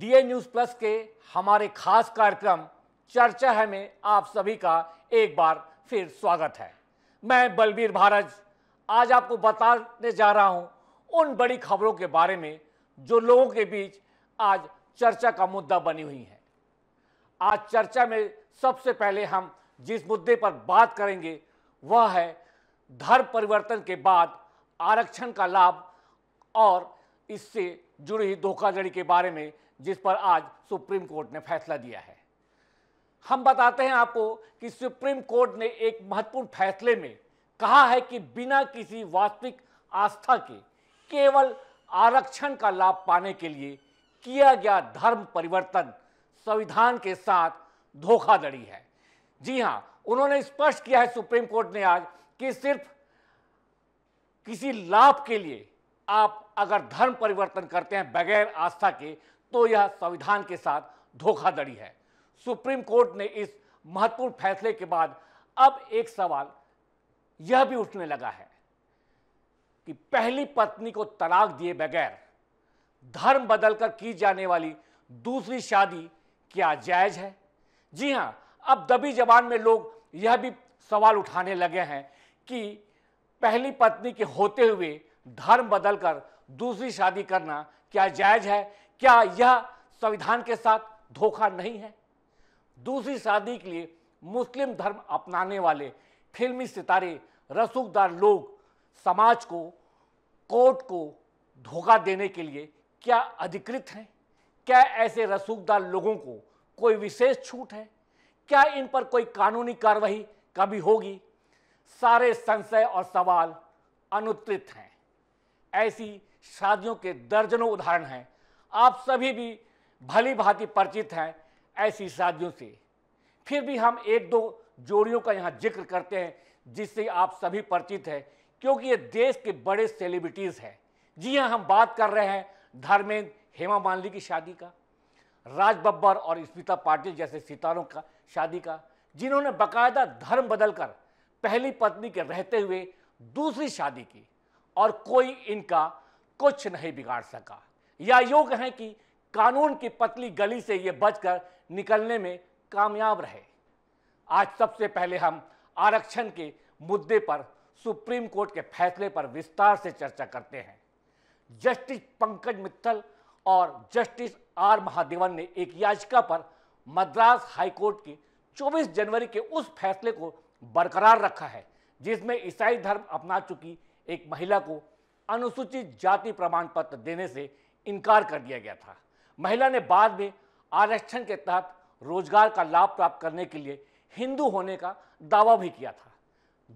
DA news plus के हमारे खास कार्यक्रम चर्चा है में आप सभी का एक बार फिर स्वागत है। मैं बलबीर भारज आज आपको बताने जा रहा हूं उन बड़ी खबरों के बारे में जो लोगों के बीच आज चर्चा का मुद्दा बनी हुई है। आज चर्चा में सबसे पहले हम जिस मुद्दे पर बात करेंगे वह है धर्म परिवर्तन के बाद आरक्षण का लाभ और इससे जुड़ी हुई धोखाधड़ी के बारे में, जिस पर आज सुप्रीम कोर्ट ने फैसला दिया है। हम बताते हैं आपको कि सुप्रीम कोर्ट ने एक महत्वपूर्ण फैसले में कहा है कि बिना किसी वास्तविक आस्था के केवल आरक्षण का लाभ पाने के लिए किया गया धर्म परिवर्तन संविधान के साथ धोखाधड़ी है। जी हां, उन्होंने स्पष्ट किया है सुप्रीम कोर्ट ने आज कि सिर्फ किसी लाभ के लिए आप अगर धर्म परिवर्तन करते हैं बगैर आस्था के तो यह संविधान के साथ धोखाधड़ी है। सुप्रीम कोर्ट ने इस महत्वपूर्ण फैसले के बाद अब एक सवाल यह भी उठने लगा है कि पहली पत्नी को तलाक दिए बगैर धर्म बदलकर की जाने वाली दूसरी शादी क्या जायज है? जी हां, अब दबी जबान में लोग यह भी सवाल उठाने लगे हैं कि पहली पत्नी के होते हुए धर्म बदलकर दूसरी शादी करना क्या जायज है? क्या यह संविधान के साथ धोखा नहीं है? दूसरी शादी के लिए मुस्लिम धर्म अपनाने वाले फिल्मी सितारे, रसूखदार लोग समाज को, कोर्ट को धोखा देने के लिए क्या अधिकृत हैं? क्या ऐसे रसूखदार लोगों को कोई विशेष छूट है? क्या इन पर कोई कानूनी कार्रवाई कभी होगी? सारे संशय और सवाल अनुत्तरित हैं। ऐसी शादियों के दर्जनों उदाहरण हैं। आप सभी भी भली भांति परिचित हैं ऐसी शादियों से। फिर भी हम एक दो जोड़ियों का यहाँ जिक्र करते हैं जिससे आप सभी परिचित हैं, क्योंकि ये देश के बड़े सेलिब्रिटीज हैं। जी हाँ, हम बात कर रहे हैं धर्मेंद्र हेमा मालिनी की शादी का, राज बब्बर और स्मिता पाटिल जैसे सितारों का शादी का, जिन्होंने बाकायदा धर्म बदलकर पहली पत्नी के रहते हुए दूसरी शादी की और कोई इनका कुछ नहीं बिगाड़ सका या योग है कि कानून की पतली गली से ये बचकर निकलने में कामयाब रहे। आज सबसे पहले हम आरक्षण के मुद्दे पर सुप्रीम कोर्ट के फैसले पर विस्तार से चर्चा करते हैं। जस्टिस पंकज मित्तल और जस्टिस आर महादेवन ने एक याचिका पर मद्रास हाईकोर्ट के 24 जनवरी के उस फैसले को बरकरार रखा है जिसमें ईसाई धर्म अपना चुकी एक महिला को अनुसूचित जाति प्रमाण पत्र देने से इनकार कर दिया गया था। महिला ने बाद में आरक्षण के तहत रोजगार का लाभ प्राप्त करने के लिए हिंदू होने का दावा भी किया था।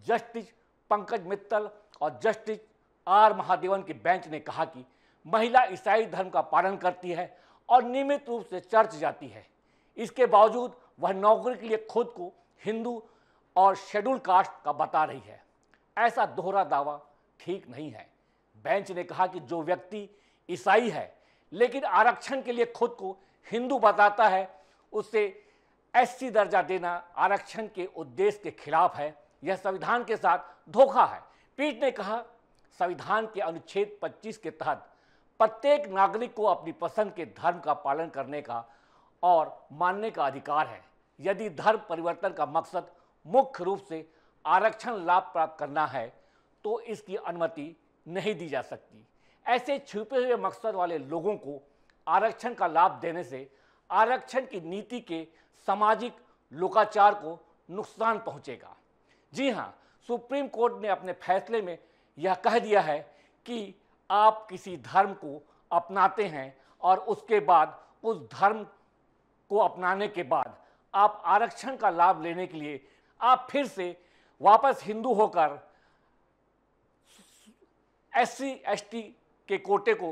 जस्टिस पंकज मित्तल और जस्टिस आर महादेवन की बेंच ने कहा कि महिला ईसाई धर्म का पालन करती है और नियमित रूप से चर्च जाती है। इसके बावजूद वह नौकरी के लिए खुद को हिंदू और शेड्यूल कास्ट का बता रही है। ऐसा दोहरा दावा ठीक नहीं है। बेंच ने कहा कि जो व्यक्ति ईसाई है लेकिन आरक्षण के लिए खुद को हिंदू बताता है, उसे एससी दर्जा देना आरक्षण के उद्देश्य के खिलाफ है। यह संविधान के साथ धोखा है। पीठ ने कहा, संविधान के अनुच्छेद 25 के तहत प्रत्येक नागरिक को अपनी पसंद के धर्म का पालन करने का और मानने का अधिकार है। यदि धर्म परिवर्तन का मकसद मुख्य रूप से आरक्षण लाभ प्राप्त करना है तो इसकी अनुमति नहीं दी जा सकती। ऐसे छुपे हुए मकसद वाले लोगों को आरक्षण का लाभ देने से आरक्षण की नीति के सामाजिक लोकाचार को नुकसान पहुंचेगा। जी हां, सुप्रीम कोर्ट ने अपने फैसले में यह कह दिया है कि आप किसी धर्म को अपनाते हैं और उसके बाद उस धर्म को अपनाने के बाद आप आरक्षण का लाभ लेने के लिए आप फिर से वापस हिंदू होकर एससी एसटी के कोटे को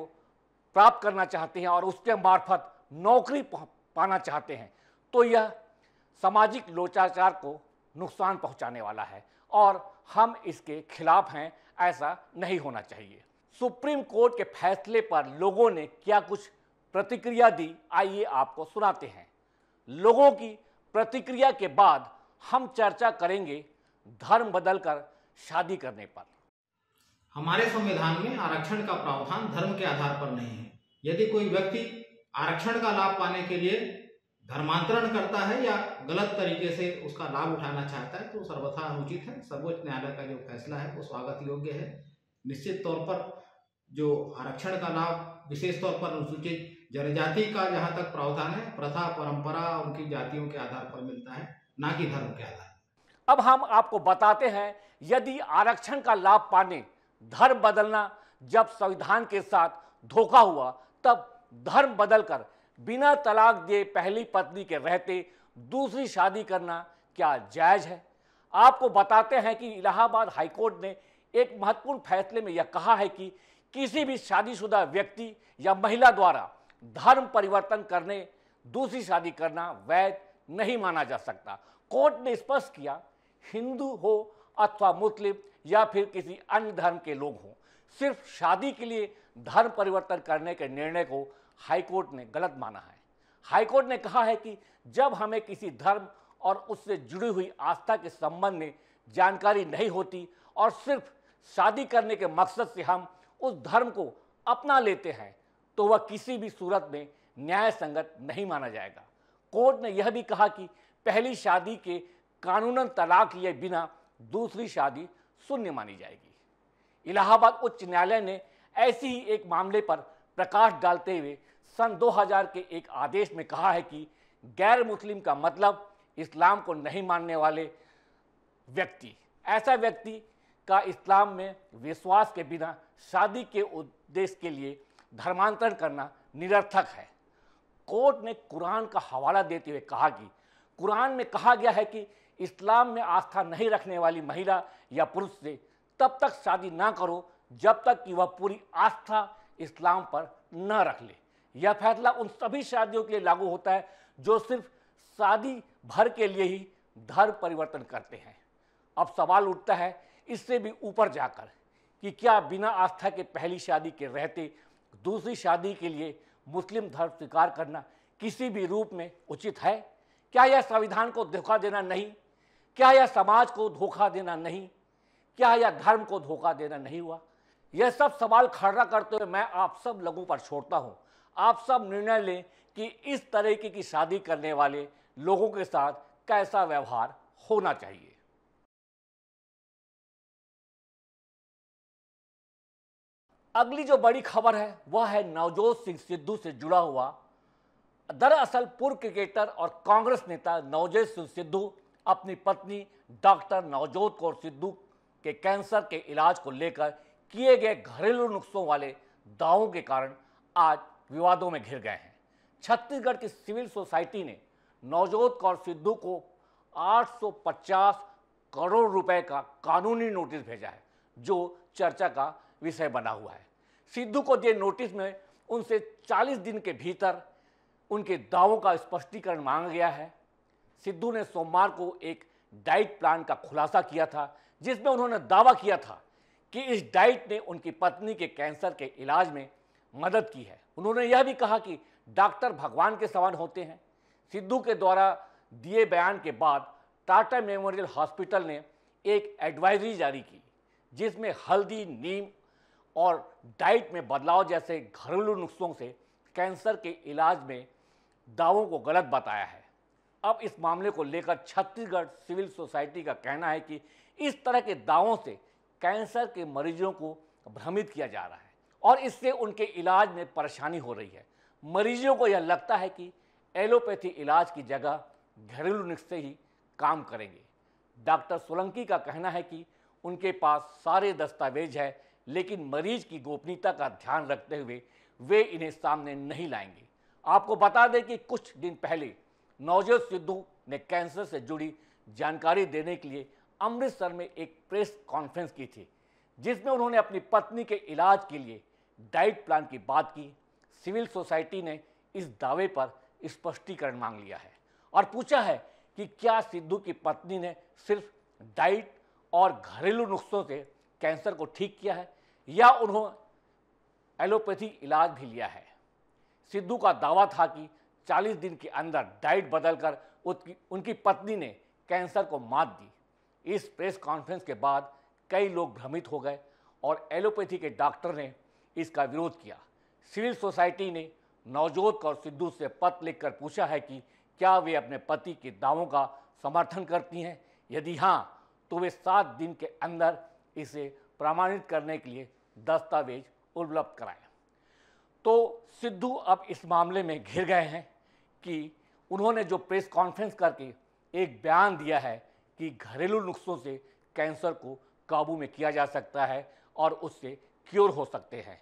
प्राप्त करना चाहते हैं और उसके मार्फत नौकरी पाना चाहते हैं तो यह सामाजिक लोकाचार को नुकसान पहुंचाने वाला है और हम इसके खिलाफ हैं। ऐसा नहीं होना चाहिए। सुप्रीम कोर्ट के फैसले पर लोगों ने क्या कुछ प्रतिक्रिया दी, आइए आपको सुनाते हैं। लोगों की प्रतिक्रिया के बाद हम चर्चा करेंगे धर्म बदलकर शादी करने पर। हमारे संविधान में आरक्षण का प्रावधान धर्म के आधार पर नहीं है। यदि कोई व्यक्ति आरक्षण का लाभ पाने के लिए धर्मांतरण करता है या गलत तरीके से उसका लाभ उठाना चाहता है, तो सर्वथा अनुचित है। सर्वोच्च न्यायालय का जो फैसला है वो स्वागत योग्य है। निश्चित तौर पर जो आरक्षण का लाभ विशेष तौर पर अनुसूचित जनजाति का जहाँ तक प्रावधान है, प्रथा परंपरा उनकी जातियों के आधार पर मिलता है, ना कि धर्म के आधार पर। अब हम आपको बताते हैं, यदि आरक्षण का लाभ पाने धर्म बदलना जब संविधान के साथ धोखा हुआ, तब धर्म बदलकर बिना तलाक दिए पहली पत्नी के रहते दूसरी शादी करना क्या जायज है? आपको बताते हैं कि इलाहाबाद हाईकोर्ट ने एक महत्वपूर्ण फैसले में यह कहा है कि किसी भी शादीशुदा व्यक्ति या महिला द्वारा धर्म परिवर्तन करने दूसरी शादी करना वैध नहीं माना जा सकता। कोर्ट ने स्पष्ट किया, हिंदू हो अथवा मुस्लिम या फिर किसी अन्य धर्म के लोग हों, सिर्फ शादी के लिए धर्म परिवर्तन करने के निर्णय को हाईकोर्ट ने गलत माना है। हाईकोर्ट ने कहा है कि जब हमें किसी धर्म और उससे जुड़ी हुई आस्था के संबंध में जानकारी नहीं होती और सिर्फ शादी करने के मकसद से हम उस धर्म को अपना लेते हैं, तो वह किसी भी सूरत में न्याय संगत नहीं माना जाएगा। कोर्ट ने यह भी कहा कि पहली शादी के कानूनन तलाक लिए बिना दूसरी शादी शून्य मानी जाएगी। इलाहाबाद उच्च न्यायालय ने ऐसी ही एक मामले पर प्रकाश डालते हुए सन 2000 के एक आदेश में कहा है कि गैर मुस्लिम का मतलब इस्लाम को नहीं मानने वाले व्यक्ति, ऐसा व्यक्ति का इस्लाम में विश्वास के बिना शादी के उद्देश्य के लिए धर्मांतरण करना निरर्थक है। कोर्ट ने कुरान का हवाला देते हुए कहा कि कुरान में कहा गया है कि इस्लाम में आस्था नहीं रखने वाली महिला या पुरुष से तब तक शादी ना करो जब तक कि वह पूरी आस्था इस्लाम पर न रख ले। यह फैसला उन सभी शादियों के लिए लागू होता है जो सिर्फ शादी भर के लिए ही धर्म परिवर्तन करते हैं। अब सवाल उठता है इससे भी ऊपर जाकर कि क्या बिना आस्था के पहली शादी के रहते दूसरी शादी के लिए मुस्लिम धर्म स्वीकार करना किसी भी रूप में उचित है? क्या यह संविधान को धोखा देना नहीं? क्या यह समाज को धोखा देना नहीं? क्या यह धर्म को धोखा देना नहीं हुआ? यह सब सवाल खड़ा करते हुए मैं आप सब लोगों पर छोड़ता हूं। आप सब निर्णय लें कि इस तरीके की शादी करने वाले लोगों के साथ कैसा व्यवहार होना चाहिए। अगली जो बड़ी खबर है वह है नवजोत सिंह सिद्धू से जुड़ा हुआ। दरअसल पूर्व क्रिकेटर और कांग्रेस नेता नवजोत सिंह सिद्धू अपनी पत्नी डॉक्टर नवजोत कौर सिद्धू के कैंसर के इलाज को लेकर किए गए घरेलू नुस्खों वाले दावों के कारण आज विवादों में घिर गए हैं। छत्तीसगढ़ की सिविल सोसाइटी ने नवजोत कौर सिद्धू को 850 करोड़ रुपए का कानूनी नोटिस भेजा है, जो चर्चा का विषय बना हुआ है। सिद्धू को दिए नोटिस में उनसे 40 दिन के भीतर उनके दावों का स्पष्टीकरण मांगा गया है। सिद्धू ने सोमवार को एक डाइट प्लान का खुलासा किया था, जिसमें उन्होंने दावा किया था कि इस डाइट ने उनकी पत्नी के कैंसर के इलाज में मदद की है। उन्होंने यह भी कहा कि डॉक्टर भगवान के समान होते हैं। सिद्धू के द्वारा दिए बयान के बाद टाटा मेमोरियल हॉस्पिटल ने एक एडवाइजरी जारी की, जिसमें हल्दी, नीम और डाइट में बदलाव जैसे घरेलू नुस्खों से कैंसर के इलाज में दावों को गलत बताया है। अब इस मामले को लेकर छत्तीसगढ़ सिविल सोसाइटी का कहना है कि इस तरह के दावों से कैंसर के मरीजों को भ्रमित किया जा रहा है और इससे उनके इलाज में परेशानी हो रही है। मरीजों को यह लगता है कि एलोपैथी इलाज की जगह घरेलू नुस्खे ही काम करेंगे। डॉक्टर सोलंकी का कहना है कि उनके पास सारे दस्तावेज है, लेकिन मरीज की गोपनीयता का ध्यान रखते हुए वे इन्हें सामने नहीं लाएंगे। आपको बता दें कि कुछ दिन पहले नवजोत सिद्धू ने कैंसर से जुड़ी जानकारी देने के लिए अमृतसर में एक प्रेस कॉन्फ्रेंस की थी, जिसमें उन्होंने अपनी पत्नी के इलाज के लिए डाइट प्लान की बात की। सिविल सोसाइटी ने इस दावे पर स्पष्टीकरण मांग लिया है और पूछा है कि क्या सिद्धू की पत्नी ने सिर्फ डाइट और घरेलू नुस्खों से कैंसर को ठीक किया है या उन्होंने एलोपैथी इलाज भी लिया है। सिद्धू का दावा था कि 40 दिन के अंदर डाइट बदलकर उनकी पत्नी ने कैंसर को मात दी। इस प्रेस कॉन्फ्रेंस के बाद कई लोग भ्रमित हो गए और एलोपैथी के डॉक्टर ने इसका विरोध किया। सिविल सोसाइटी ने नवजोत कौर सिद्धू से पत्र लिखकर पूछा है कि क्या वे अपने पति के दावों का समर्थन करती हैं। यदि हाँ, तो वे 7 दिन के अंदर इसे प्रमाणित करने के लिए दस्तावेज उपलब्ध कराएं। तो सिद्धू अब इस मामले में घिर गए हैं कि उन्होंने जो प्रेस कॉन्फ्रेंस करके एक बयान दिया है कि घरेलू नुस्खों से कैंसर को काबू में किया जा सकता है और उससे क्योर हो सकते हैं।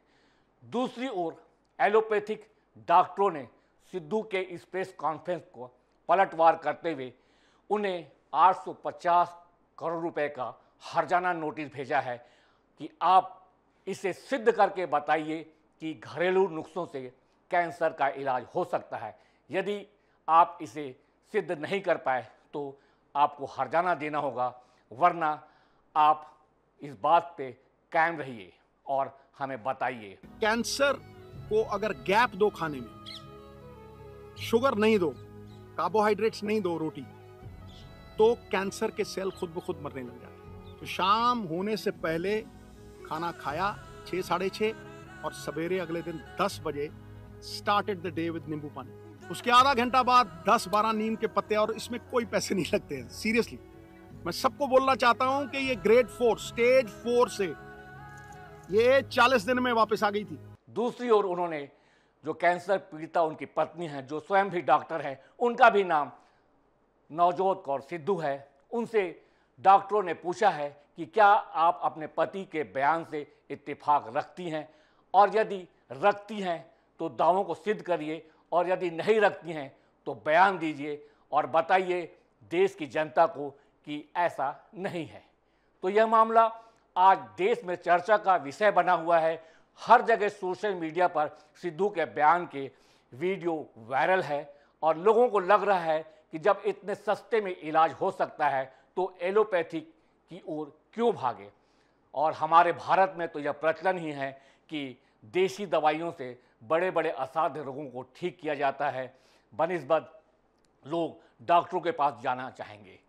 दूसरी ओर एलोपैथिक डॉक्टरों ने सिद्धू के इस प्रेस कॉन्फ्रेंस को पलटवार करते हुए उन्हें 850 करोड़ रुपए का हर्जाना नोटिस भेजा है कि आप इसे सिद्ध करके बताइए कि घरेलू नुस्खों से कैंसर का इलाज हो सकता है। यदि आप इसे सिद्ध नहीं कर पाए तो आपको हर्जाना देना होगा, वरना आप इस बात पे कायम रहिए और हमें बताइए। कैंसर को अगर गैप दो खाने में, शुगर नहीं दो, कार्बोहाइड्रेट्स नहीं दो रोटी, तो कैंसर के सेल खुद ब खुद मरने लग जाते हैं। तो शाम होने से पहले खाना खाया 6 साढ़े 6 और सवेरे अगले दिन 10 बजे स्टार्टेड द डे विद नींबू पानी। उसके आधा घंटा बाद 10-12 नीम के पत्ते, और इसमें कोई पैसे नहीं लगते हैं। सीरियसली मैं सबको बोलना चाहता हूं कि ये ग्रेड 4 स्टेज 4 से ये 40 दिन में वापस आ गई थी। दूसरी ओर उन्होंने जो कैंसर पीड़िता उनकी पत्नी है, जो स्वयं भी डॉक्टर है, उनका भी नाम नवजोत कौर सिद्धू है, उनसे डॉक्टरों ने पूछा है कि क्या आप अपने पति के बयान से इत्तेफाक रखती हैं, और यदि रखती हैं तो दावों को सिद्ध करिए, और यदि नहीं रखती हैं तो बयान दीजिए और बताइए देश की जनता को कि ऐसा नहीं है। तो यह मामला आज देश में चर्चा का विषय बना हुआ है। हर जगह सोशल मीडिया पर सिद्धू के बयान के वीडियो वायरल है और लोगों को लग रहा है कि जब इतने सस्ते में इलाज हो सकता है तो एलोपैथिक की ओर क्यों भागे। और हमारे भारत में तो यह प्रचलन ही है कि देसी दवाइयों से बड़े बड़े असाध्य रोगों को ठीक किया जाता है, बनिस्बत लोग डॉक्टरों के पास जाना चाहेंगे।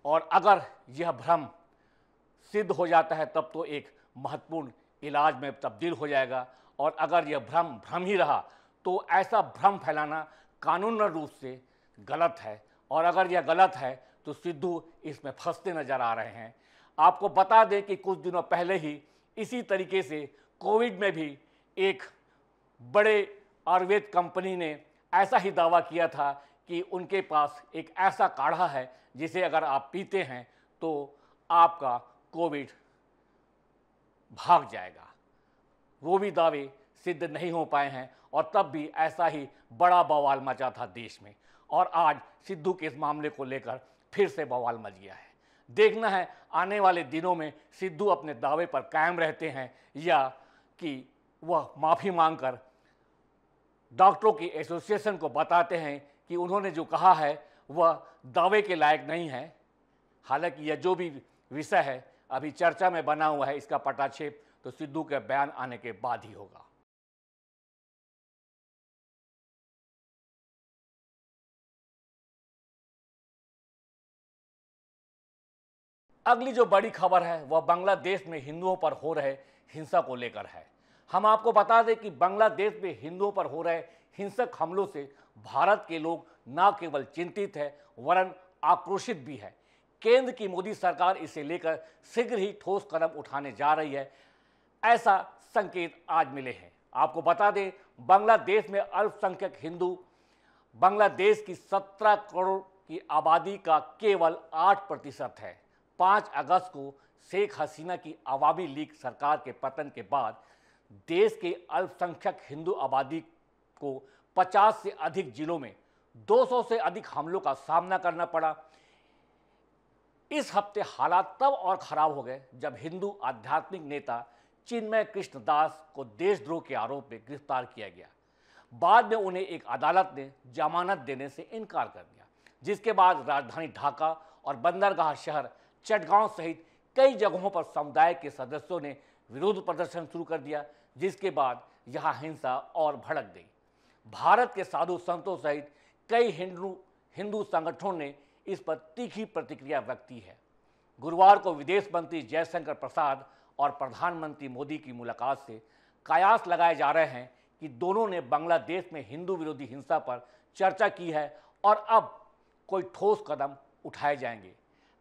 और अगर यह भ्रम सिद्ध हो जाता है तब तो एक महत्वपूर्ण इलाज में तब्दील हो जाएगा, और अगर यह भ्रम ही रहा तो ऐसा भ्रम फैलाना कानूनी रूप से गलत है, और अगर यह गलत है तो सिद्धू इसमें फंसते नजर आ रहे हैं। आपको बता दें कि कुछ दिनों पहले ही इसी तरीके से कोविड में भी एक बड़े आयुर्वेद कंपनी ने ऐसा ही दावा किया था कि उनके पास एक ऐसा काढ़ा है जिसे अगर आप पीते हैं तो आपका कोविड भाग जाएगा। वो भी दावे सिद्ध नहीं हो पाए हैं, और तब भी ऐसा ही बड़ा बवाल मचा था देश में, और आज सिद्धू के इस मामले को लेकर फिर से बवाल मच गया है। देखना है आने वाले दिनों में सिद्धू अपने दावे पर कायम रहते हैं या कि वह माफ़ी मांगकर डॉक्टरों की एसोसिएशन को बताते हैं कि उन्होंने जो कहा है वह दावे के लायक नहीं है। हालांकि यह जो भी विषय है अभी चर्चा में बना हुआ है, इसका पटाक्षेप तो सिद्धू के बयान आने के बाद ही होगा। अगली जो बड़ी खबर है वह बांग्लादेश में हिंदुओं पर हो रहे हिंसा को लेकर है। हम आपको बता दें कि बांग्लादेश में हिंदुओं पर हो रहे हिंसक हमलों से भारत के लोग न केवल चिंतित है वरन आक्रोशित भी है। केंद्र की मोदी सरकार इसे लेकर शीघ्र ही ठोस कदम उठाने जा रही है, ऐसा संकेत आज मिले हैं। आपको बता दें बांग्लादेश में अल्पसंख्यक हिंदू बांग्लादेश की 17 करोड़ की आबादी का केवल 8% है। 5 अगस्त को शेख हसीना की अवामी लीग सरकार के पतन के बाद देश के अल्पसंख्यक हिंदू आबादी को 50 से अधिक जिलों में 200 से अधिक हमलों का सामना करना पड़ा। इस हफ्ते हालात तब और खराब हो गए जब हिंदू आध्यात्मिक नेता चिन्मय कृष्ण दास को देशद्रोह के आरोप में गिरफ्तार किया गया। बाद में उन्हें एक अदालत ने जमानत देने से इनकार कर दिया, जिसके बाद राजधानी ढाका और बंदरगाह शहर चटगांव सहित कई जगहों पर समुदाय के सदस्यों ने विरोध प्रदर्शन शुरू कर दिया, जिसके बाद यहां हिंसा और भड़क गई। भारत के साधु संतों सहित कई हिंदू संगठनों ने इस पर तीखी प्रतिक्रिया व्यक्त की है। गुरुवार को विदेश मंत्री जयशंकर प्रसाद और प्रधानमंत्री मोदी की मुलाकात से कयास लगाए जा रहे हैं कि दोनों ने बांग्लादेश में हिंदू विरोधी हिंसा पर चर्चा की है और अब कोई ठोस कदम उठाए जाएंगे।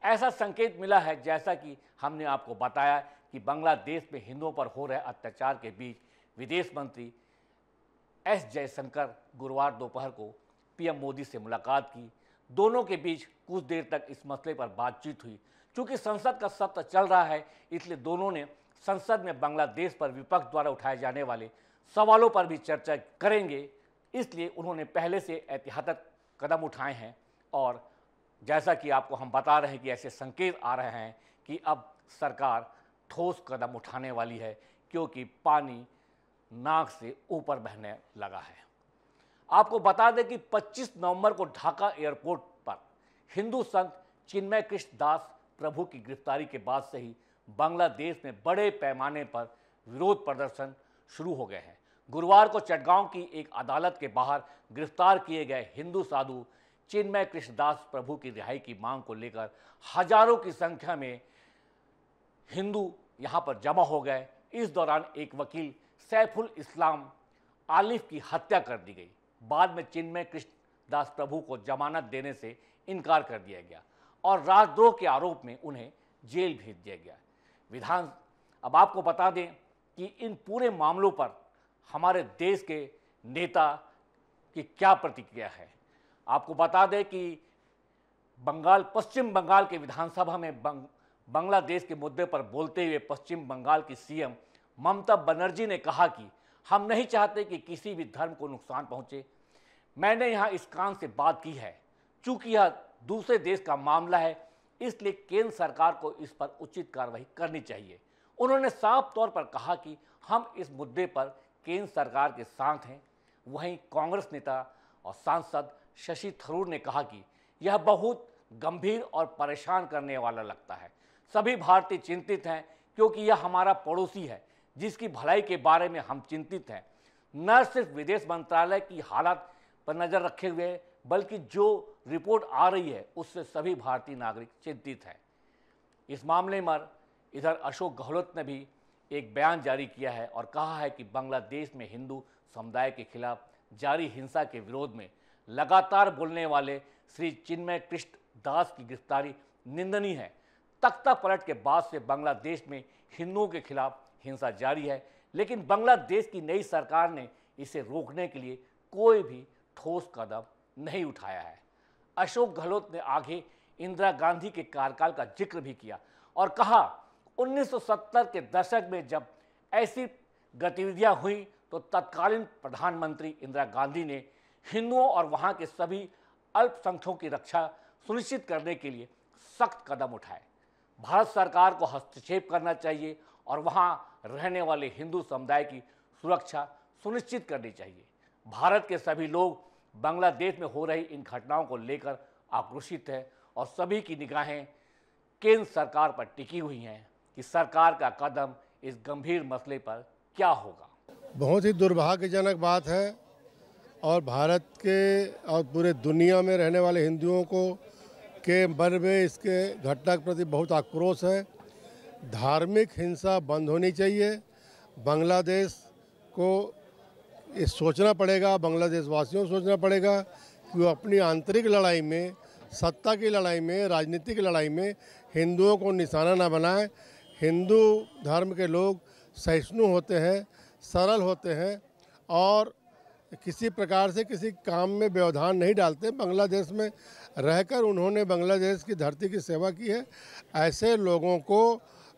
ऐसा संकेत मिला है, जैसा कि हमने आपको बताया, कि बांग्लादेश में हिंदुओं पर हो रहे अत्याचार के बीच विदेश मंत्री एस जयशंकर गुरुवार दोपहर को पीएम मोदी से मुलाकात की। दोनों के बीच कुछ देर तक इस मसले पर बातचीत हुई। चूंकि संसद का सत्र चल रहा है, इसलिए दोनों ने संसद में बांग्लादेश पर विपक्ष द्वारा उठाए जाने वाले सवालों पर भी चर्चा करेंगे। इसलिए उन्होंने पहले से एहतियातन कदम उठाए हैं और जैसा कि आपको हम बता रहे हैं कि ऐसे संकेत आ रहे हैं कि अब सरकार ठोस कदम उठाने वाली है, क्योंकि पानी नाक से ऊपर बहने लगा है। आपको बता दें कि 25 नवंबर को ढाका एयरपोर्ट पर हिंदू संत चिन्मय कृष्ण दास प्रभु की गिरफ्तारी के बाद से ही बांग्लादेश में बड़े पैमाने पर विरोध प्रदर्शन शुरू हो गए हैं। गुरुवार को चटगांव की एक अदालत के बाहर गिरफ्तार किए गए हिंदू साधु चिन्मय कृष्ण दास प्रभु की रिहाई की मांग को लेकर हजारों की संख्या में हिंदू यहां पर जमा हो गए। इस दौरान एक वकील सैफुल इस्लाम आलिफ की हत्या कर दी गई। बाद में चिन्मय कृष्ण दास प्रभु को जमानत देने से इनकार कर दिया गया और राजद्रोह के आरोप में उन्हें जेल भेज दिया गया। अब आपको बता दें कि इन पूरे मामलों पर हमारे देश के नेता की क्या प्रतिक्रिया है। आपको बता दें कि पश्चिम बंगाल के विधानसभा में बांग्लादेश के मुद्दे पर बोलते हुए पश्चिम बंगाल की सीएम ममता बनर्जी ने कहा कि हम नहीं चाहते कि किसी भी धर्म को नुकसान पहुंचे। मैंने यहां इस कान से बात की है, चूंकि यह दूसरे देश का मामला है, इसलिए केंद्र सरकार को इस पर उचित कार्रवाई करनी चाहिए। उन्होंने साफ तौर पर कहा कि हम इस मुद्दे पर केंद्र सरकार के साथ हैं। वहीं कांग्रेस नेता और सांसद शशि थरूर ने कहा कि यह बहुत गंभीर और परेशान करने वाला लगता है। सभी भारतीय चिंतित हैं, क्योंकि यह हमारा पड़ोसी है जिसकी भलाई के बारे में हम चिंतित हैं। न सिर्फ विदेश मंत्रालय की हालत पर नजर रखे हुए, बल्कि जो रिपोर्ट आ रही है उससे सभी भारतीय नागरिक चिंतित हैं। इस मामले में इधर अशोक गहलोत ने भी एक बयान जारी किया है और कहा है कि बांग्लादेश में हिंदू समुदाय के खिलाफ जारी हिंसा के विरोध में लगातार बोलने वाले श्री चिन्मय कृष्ण दास की गिरफ्तारी निंदनीय है। तख्ता पलट के बाद से बांग्लादेश में हिंदुओं के खिलाफ हिंसा जारी है, लेकिन बांग्लादेश की नई सरकार ने इसे रोकने के लिए कोई भी ठोस कदम नहीं उठाया है। अशोक गहलोत ने आगे इंदिरा गांधी के कार्यकाल का जिक्र भी किया और कहा 1970 के दशक में जब ऐसी गतिविधियां हुई तो तत्कालीन प्रधानमंत्री इंदिरा गांधी ने हिंदुओं और वहां के सभी अल्पसंख्यकों की रक्षा सुनिश्चित करने के लिए सख्त कदम उठाए। भारत सरकार को हस्तक्षेप करना चाहिए और वहां रहने वाले हिंदू समुदाय की सुरक्षा सुनिश्चित करनी चाहिए। भारत के सभी लोग बांग्लादेश में हो रही इन घटनाओं को लेकर आक्रोशित हैं और सभी की निगाहें केंद्र सरकार पर टिकी हुई हैं कि सरकार का कदम इस गंभीर मसले पर क्या होगा। बहुत ही दुर्भाग्यजनक बात है और भारत के और पूरे दुनिया में रहने वाले हिंदुओं को के मन में इसके घटना के प्रति बहुत आक्रोश है। धार्मिक हिंसा बंद होनी चाहिए। बांग्लादेश को ये सोचना पड़ेगा, बांग्लादेश वासियों को सोचना पड़ेगा कि वो अपनी आंतरिक लड़ाई में, सत्ता की लड़ाई में, राजनीतिक लड़ाई में हिंदुओं को निशाना ना बनाए। हिंदू धर्म के लोग सहिष्णु होते हैं, सरल होते हैं और किसी प्रकार से किसी काम में व्यवधान नहीं डालते। बांग्लादेश में रहकर उन्होंने बांग्लादेश की धरती की सेवा की है। ऐसे लोगों को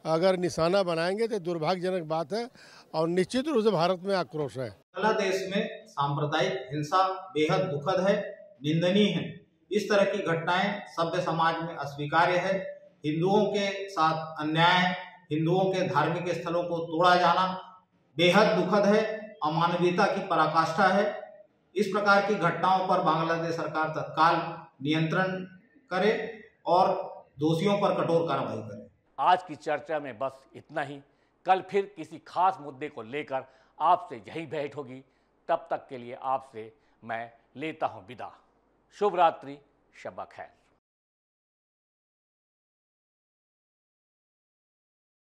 अगर निशाना बनाएंगे तो दुर्भाग्यजनक बात है और निश्चित रूप से भारत में आक्रोश है। बांग्लादेश में सांप्रदायिक हिंसा बेहद दुखद है, निंदनीय है। इस तरह की घटनाएं सभ्य समाज में अस्वीकार्य है। हिंदुओं के साथ अन्याय, हिंदुओं के धार्मिक स्थलों को तोड़ा जाना बेहद दुखद है, अमानवीयता की पराकाष्ठा है। इस प्रकार की घटनाओं पर बांग्लादेश सरकार तत्काल नियंत्रण करे और दोषियों पर कठोर कार्रवाई करे। आज की चर्चा में बस इतना ही। कल फिर किसी खास मुद्दे को लेकर आपसे यही भेंट होगी। तब तक के लिए आपसे मैं लेता हूं विदा। शुभ रात्रि, शब खैर।